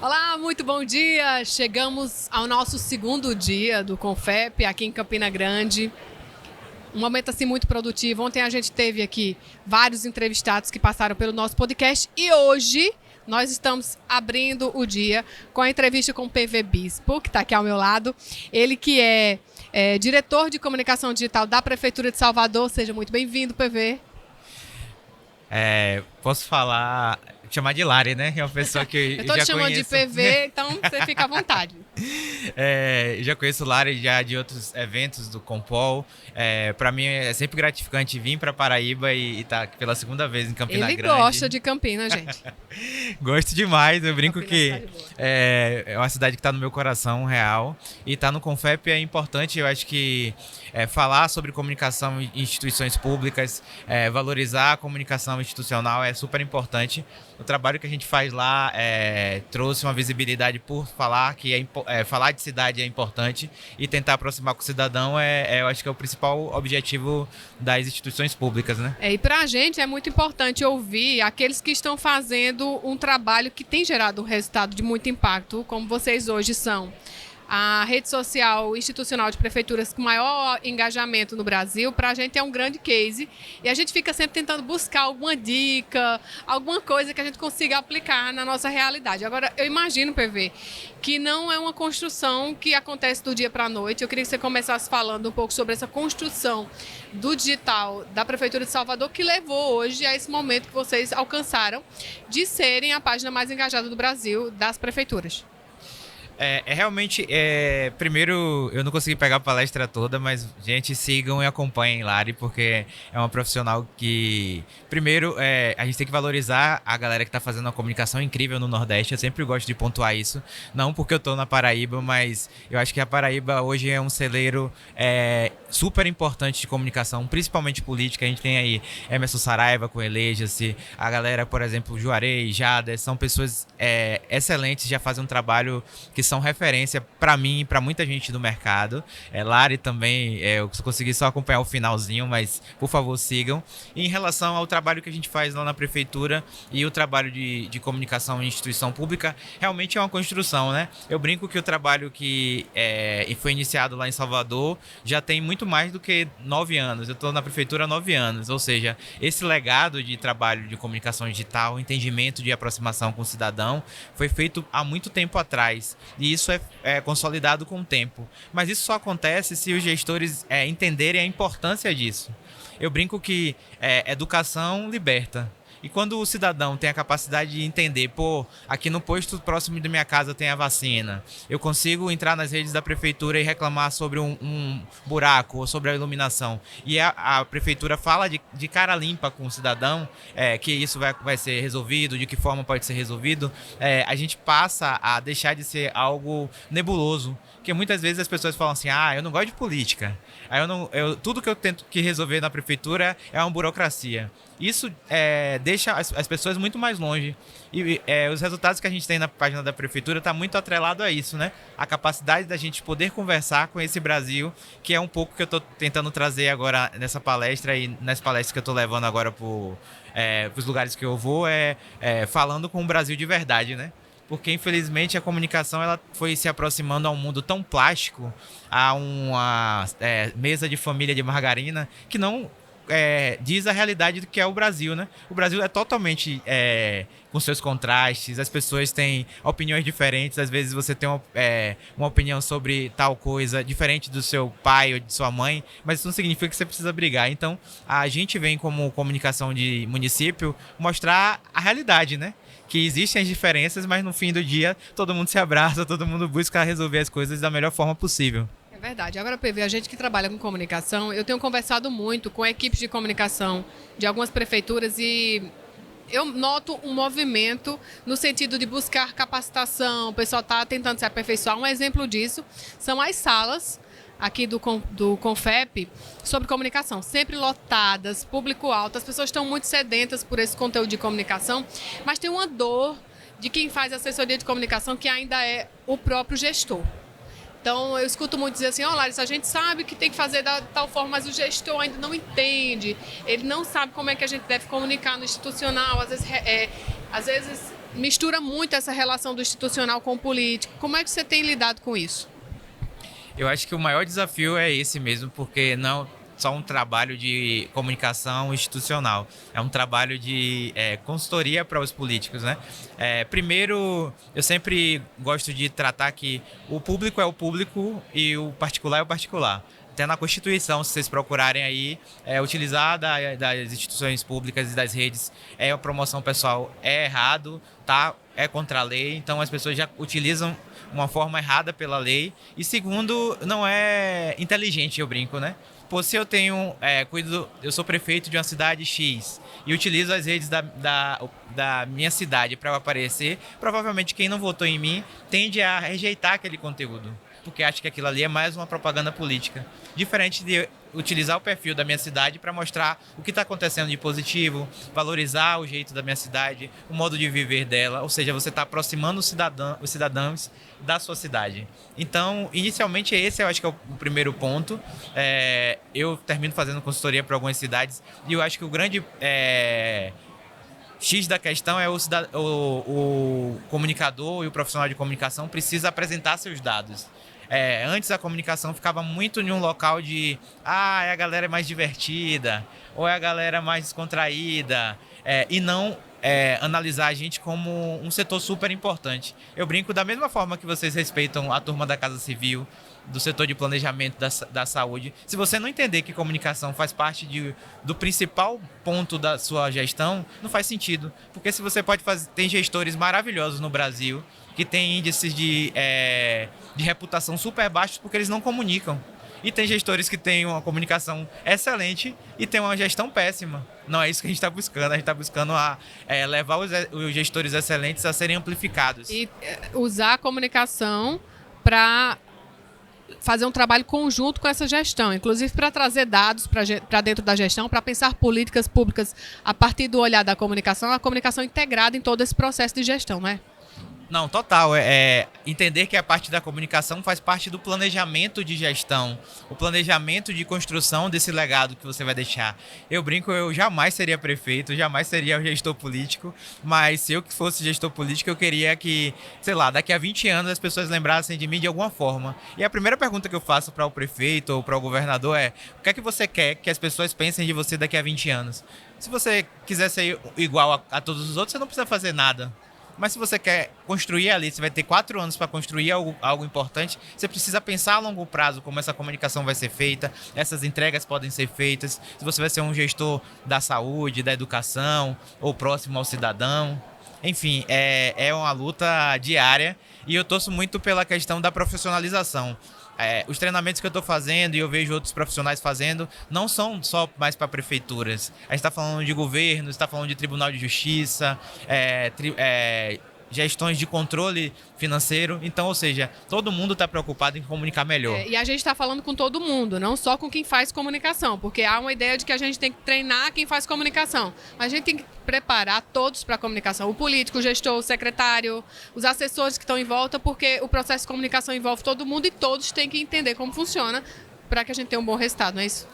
Olá, muito bom dia! Chegamos ao nosso segundo dia do Confep aqui em Campina Grande. Um momento assim muito produtivo. Ontem a gente teve aqui vários entrevistados que passaram pelo nosso podcast e hoje nós estamos abrindo o dia com a entrevista com o PV Bispo, que está aqui ao meu lado. Ele que é diretor de comunicação digital da Prefeitura de Salvador. Seja muito bem-vindo, PV. Posso chamar de Lari, né? É uma pessoa que eu tô já te chamando conheço. de PV, então você fica à vontade. Já conheço o Lari já de outros eventos do Compol. Para mim é sempre gratificante vir para Paraíba e estar pela segunda vez em Campina Grande. Ele gosta de Campinas, gente. Gosto demais, eu brinco Campinas que é uma cidade que está no meu coração real. E estar no Confep é importante, eu acho que falar sobre comunicação em instituições públicas, valorizar a comunicação institucional é super importante. O trabalho que a gente faz lá trouxe uma visibilidade por falar que falar de cidade é importante e tentar aproximar com o cidadão eu acho que é o principal objetivo das instituições públicas, né? E para a gente é muito importante ouvir aqueles que estão fazendo um trabalho que tem gerado um resultado de muito impacto, como vocês hoje são. A rede social institucional de prefeituras com maior engajamento no Brasil, para a gente é um grande case. E a gente fica sempre tentando buscar alguma dica, alguma coisa que a gente consiga aplicar na nossa realidade. Agora, eu imagino, PV, que não é uma construção que acontece do dia para a noite. Eu queria que você começasse falando um pouco sobre essa construção do digital da Prefeitura de Salvador, que levou hoje a esse momento que vocês alcançaram de serem a página mais engajada do Brasil das prefeituras. Realmente, primeiro, eu não consegui pegar a palestra toda, mas, gente, sigam e acompanhem Lari, porque é uma profissional que, primeiro, a gente tem que valorizar a galera que está fazendo uma comunicação incrível no Nordeste. Eu sempre gosto de pontuar isso, não porque eu estou na Paraíba, mas eu acho que a Paraíba hoje é um celeiro super importante de comunicação, principalmente política. A gente tem aí Emerson Saraiva com Eleja-se, a galera, por exemplo, Juarez, Jada, são pessoas excelentes, já fazem um trabalho que são referência para mim e para muita gente do mercado. Lari também, eu consegui só acompanhar o finalzinho, mas por favor sigam. E em relação ao trabalho que a gente faz lá na prefeitura e o trabalho de comunicação em instituição pública, realmente é uma construção, né? Eu brinco que o trabalho que foi iniciado lá em Salvador já tem muito mais do que 9 anos. Eu estou na prefeitura há 9 anos, ou seja, esse legado de trabalho de comunicação digital, entendimento de aproximação com o cidadão, foi feito há muito tempo atrás. E isso é consolidado com o tempo. Mas isso só acontece se os gestores entenderem a importância disso. Eu brinco que educação liberta. E quando o cidadão tem a capacidade de entender, aqui no posto próximo da minha casa tem a vacina, eu consigo entrar nas redes da prefeitura e reclamar sobre um buraco ou sobre a iluminação. E a prefeitura fala de cara limpa com o cidadão, que isso vai ser resolvido, de que forma pode ser resolvido, a gente passa a deixar de ser algo nebuloso. Porque muitas vezes as pessoas falam assim, eu não gosto de política. Tudo que eu tento resolver na prefeitura é uma burocracia. Isso deixa as pessoas muito mais longe. E os resultados que a gente tem na página da prefeitura está muito atrelado a isso, né? A capacidade da gente poder conversar com esse Brasil, que é um pouco que eu estou tentando trazer agora nessa palestra e nas palestras que eu estou levando agora para os lugares que eu vou, falando com o Brasil de verdade, né? Porque, infelizmente, a comunicação ela foi se aproximando a um mundo tão plástico, a uma mesa de família de margarina, que não diz a realidade do que é o Brasil, né? O Brasil é totalmente com seus contrastes, as pessoas têm opiniões diferentes, às vezes você tem uma opinião sobre tal coisa diferente do seu pai ou de sua mãe, mas isso não significa que você precisa brigar. Então, a gente vem como comunicação de município mostrar a realidade, né? Que existem as diferenças, mas no fim do dia todo mundo se abraça, todo mundo busca resolver as coisas da melhor forma possível. É verdade. Agora, PV, a gente que trabalha com comunicação, eu tenho conversado muito com equipes de comunicação de algumas prefeituras e eu noto um movimento no sentido de buscar capacitação, o pessoal está tentando se aperfeiçoar. Um exemplo disso são as salas aqui do Confep sobre comunicação, sempre lotadas, público alto, as pessoas estão muito sedentas por esse conteúdo de comunicação, mas tem uma dor de quem faz assessoria de comunicação que ainda é o próprio gestor. Então, eu escuto muito dizer assim, Larissa, a gente sabe que tem que fazer da tal forma, mas o gestor ainda não entende, ele não sabe como é que a gente deve comunicar no institucional, às vezes mistura muito essa relação do institucional com o político. Como é que você tem lidado com isso? Eu acho que o maior desafio é esse mesmo, porque não só um trabalho de comunicação institucional, é um trabalho de consultoria para os políticos, né? Primeiro, eu sempre gosto de tratar que o público é o público e o particular é o particular. Até na Constituição, se vocês procurarem aí, utilizar das instituições públicas e das redes a promoção pessoal é errado, tá? É contra a lei, então as pessoas já utilizam uma forma errada pela lei. E segundo, não é inteligente, eu brinco, né? Pô, se eu tenho, eu sou prefeito de uma cidade X e utilizo as redes da minha cidade para eu aparecer, provavelmente quem não votou em mim tende a rejeitar aquele conteúdo, porque acha que aquilo ali é mais uma propaganda política. Diferente de utilizar o perfil da minha cidade para mostrar o que está acontecendo de positivo, valorizar o jeito da minha cidade, o modo de viver dela, ou seja, você está aproximando os cidadãos da sua cidade. Então, inicialmente esse eu acho que é o primeiro ponto. Eu termino fazendo consultoria para algumas cidades e eu acho que o grande X da questão é o comunicador e o profissional de comunicação precisa apresentar seus dados. Antes a comunicação ficava muito em um local de a galera é mais divertida, ou é a galera mais descontraída, e não analisar a gente como um setor super importante. Eu brinco da mesma forma que vocês respeitam a turma da Casa Civil, do setor de planejamento da saúde. Se você não entender que comunicação faz parte do principal ponto da sua gestão, não faz sentido. Porque se você pode fazer, tem gestores maravilhosos no Brasil que têm índices de reputação super baixos porque eles não comunicam. E tem gestores que têm uma comunicação excelente e têm uma gestão péssima. Não é isso que a gente está buscando. A gente está buscando levar os gestores excelentes a serem amplificados. E usar a comunicação para fazer um trabalho conjunto com essa gestão, inclusive para trazer dados para dentro da gestão, para pensar políticas públicas a partir do olhar da comunicação, a comunicação integrada em todo esse processo de gestão, né? Não, total. Entender que a parte da comunicação faz parte do planejamento de gestão, o planejamento de construção desse legado que você vai deixar. Eu brinco, eu jamais seria prefeito, jamais seria um gestor político, mas se eu que fosse gestor político, eu queria que, sei lá, daqui a 20 anos as pessoas lembrassem de mim de alguma forma. E a primeira pergunta que eu faço para o prefeito ou para o governador é: o que é que você quer que as pessoas pensem de você daqui a 20 anos? Se você quiser ser igual a todos os outros, você não precisa fazer nada. Mas se você quer construir ali, você vai ter 4 anos para construir algo importante, você precisa pensar a longo prazo como essa comunicação vai ser feita, essas entregas podem ser feitas, se você vai ser um gestor da saúde, da educação, ou próximo ao cidadão. Enfim, é uma luta diária e eu torço muito pela questão da profissionalização. Os treinamentos que eu estou fazendo e eu vejo outros profissionais fazendo não são só mais para prefeituras. A gente está falando de governo, está falando de Tribunal de Justiça, gestões de controle financeiro. Então, ou seja, todo mundo está preocupado em comunicar melhor. E a gente está falando com todo mundo, não só com quem faz comunicação, porque há uma ideia de que a gente tem que treinar quem faz comunicação. Mas a gente tem que preparar todos para a comunicação. O político, o gestor, o secretário, os assessores que estão em volta, porque o processo de comunicação envolve todo mundo e todos têm que entender como funciona para que a gente tenha um bom resultado, não é isso?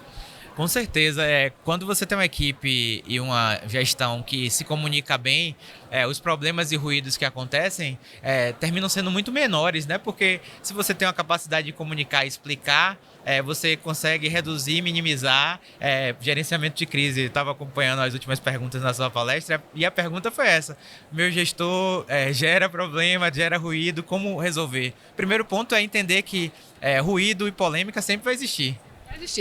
Com certeza, quando você tem uma equipe e uma gestão que se comunica bem, os problemas e ruídos que acontecem terminam sendo muito menores, né? Porque se você tem uma capacidade de comunicar e explicar, você consegue reduzir, minimizar gerenciamento de crise. Eu estava acompanhando as últimas perguntas na sua palestra e a pergunta foi essa: meu gestor gera problema, gera ruído, como resolver? Primeiro ponto é entender que ruído e polêmica sempre vai existir.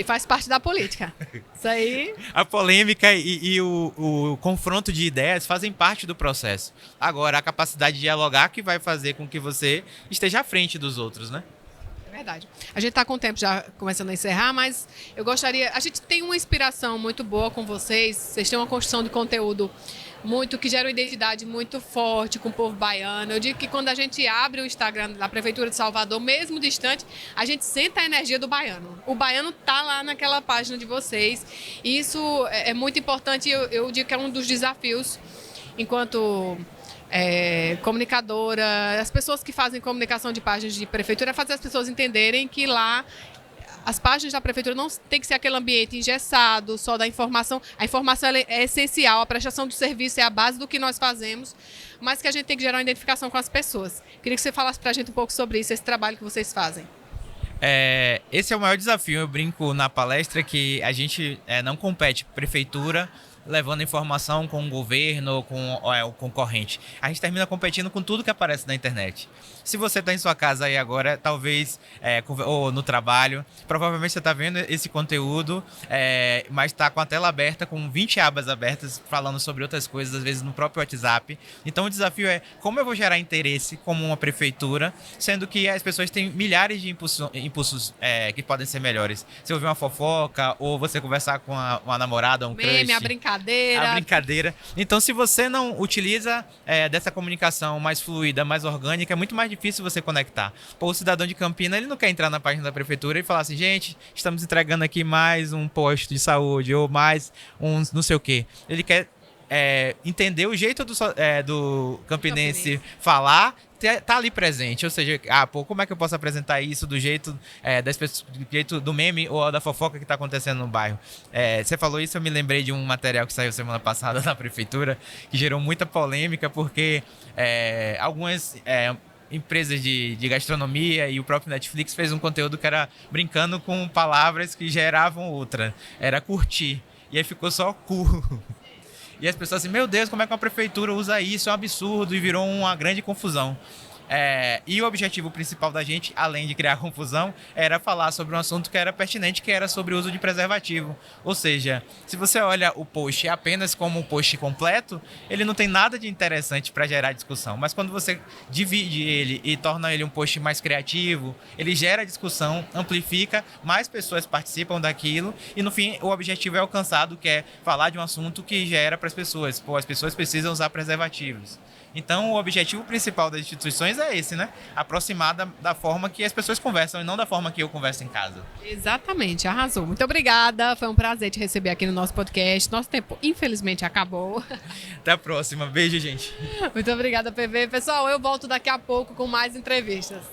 Faz parte da política. Isso aí. A polêmica e o confronto de ideias fazem parte do processo. Agora, a capacidade de dialogar que vai fazer com que você esteja à frente dos outros, né? É verdade. A gente está com o tempo já começando a encerrar, mas eu gostaria... A gente tem uma inspiração muito boa com vocês. Vocês têm uma construção de conteúdo que gera uma identidade muito forte com o povo baiano. Eu digo que quando a gente abre o Instagram da Prefeitura de Salvador, mesmo distante, a gente sente a energia do baiano. O baiano está lá naquela página de vocês. E isso é muito importante. Eu digo que é um dos desafios enquanto comunicadora, as pessoas que fazem comunicação de páginas de prefeitura, fazer as pessoas entenderem que lá as páginas da prefeitura não tem que ser aquele ambiente engessado, só da informação. A informação ela é essencial, a prestação do serviço é a base do que nós fazemos, mas que a gente tem que gerar uma identificação com as pessoas. Queria que você falasse para a gente um pouco sobre isso, esse trabalho que vocês fazem. Esse é o maior desafio. Eu brinco na palestra que a gente não compete prefeitura levando informação com o governo ou com o concorrente. A gente termina competindo com tudo que aparece na internet. Se você está em sua casa aí agora, talvez, ou no trabalho, provavelmente você está vendo esse conteúdo, mas está com a tela aberta, com 20 abas abertas, falando sobre outras coisas, às vezes no próprio WhatsApp. Então o desafio é como eu vou gerar interesse como uma prefeitura, sendo que as pessoas têm milhares de impulsos que podem ser melhores. Você ouvir uma fofoca, ou você conversar com uma namorada, um meme, crush. a brincadeira. Então, se você não utiliza dessa comunicação mais fluida, mais orgânica, é muito mais difícil você conectar. Pô, o cidadão de Campina, ele não quer entrar na página da prefeitura e falar assim, gente, estamos entregando aqui mais um posto de saúde ou mais um não sei o quê. Ele quer entender o jeito do campinense falar, tá ali presente, ou seja, como é que eu posso apresentar isso do jeito do jeito do meme ou da fofoca que tá acontecendo no bairro. Você falou isso, eu me lembrei de um material que saiu semana passada na prefeitura, que gerou muita polêmica, porque algumas empresas de gastronomia e o próprio Netflix fez um conteúdo que era brincando com palavras que geravam outra, era curtir, e aí ficou só cu. E as pessoas assim, meu Deus, como é que uma prefeitura usa isso? É um absurdo, e virou uma grande confusão. E o objetivo principal da gente, além de criar confusão, era falar sobre um assunto que era pertinente, que era sobre o uso de preservativo. Ou seja, se você olha o post apenas como um post completo, ele não tem nada de interessante para gerar discussão. Mas quando você divide ele e torna ele um post mais criativo, ele gera discussão, amplifica, mais pessoas participam daquilo e no fim o objetivo é alcançado, que é falar de um assunto que gera para as pessoas. Pô, as pessoas precisam usar preservativos. Então, o objetivo principal das instituições é esse, né? Aproximar da forma que as pessoas conversam e não da forma que eu converso em casa. Exatamente, arrasou. Muito obrigada, foi um prazer te receber aqui no nosso podcast. Nosso tempo, infelizmente, acabou. Até a próxima. Beijo, gente. Muito obrigada, PV. Pessoal, eu volto daqui a pouco com mais entrevistas.